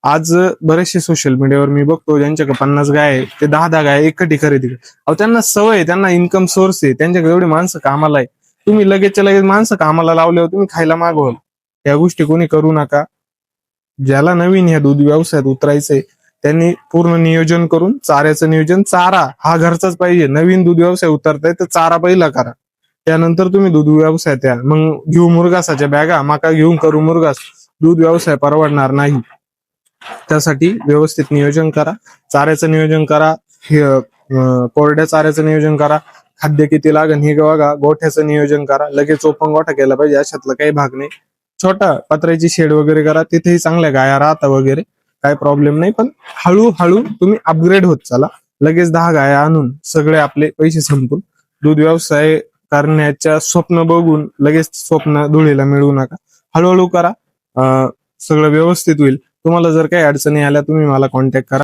आज बरेचसे सोशल मीडियावर मी बघतो ज्यांच्याकडे 50 गाय आहे ते 10 गाय एकटी खरेदी करतात. अहो त्यांना सवय आहे, त्यांना इन्कम सोर्स आहे, त्यांच्याकडे एवढी माणसं कामाला आहे. तुम्ही लगेचच्या लगेच माणसं कामाला लावल्यावर तुम्ही खायला मागवाल. या गोष्टी कोणी करू नका. ज्याला नवीन ह्या दूध व्यवसायात उतरायचंय त्यांनी पूर्ण नियोजन करून चाऱ्याचं नियोजन, चारा हा घरचाच पाहिजे. नवीन दूध व्यवसाय उतरताय तर चारा पहिला करा, त्यानंतर तुम्ही दूध व्यवसायात या. मग घेऊ मुरगासाच्या बॅगा, मका घेऊन करू मुरगास, दूध व्यवसाय परवडणार नाही. त्यासाठी व्यवस्थित नियोजन करा, चाऱ्याचं नियोजन करा, कोरड्या चाऱ्याचं नियोजन करा, खाद्य किती लागेल हे बघा, गोठ्याचं नियोजन करा. लगेच ओपन गोठा केला पाहिजे अशातला काही भाग नाही. छोटा पत्र्याची शेड वगैरे करा, तिथेही चांगल्या गाया राहता वगैरे, काही प्रॉब्लेम नाही. पण हळूहळू तुम्ही अपग्रेड होत चला. लगेच 10 गाया आणून सगळे आपले पैसे संपून दूध व्यवसाय करण्याच्या स्वप्न बघून लगेच स्वप्न धुळीला मिळवू नका. हळूहळू करा, सगळं व्यवस्थित होईल. तुम्हाला जर काही अडचणी आल्या तुम्ही मला कॉन्टॅक्ट करा.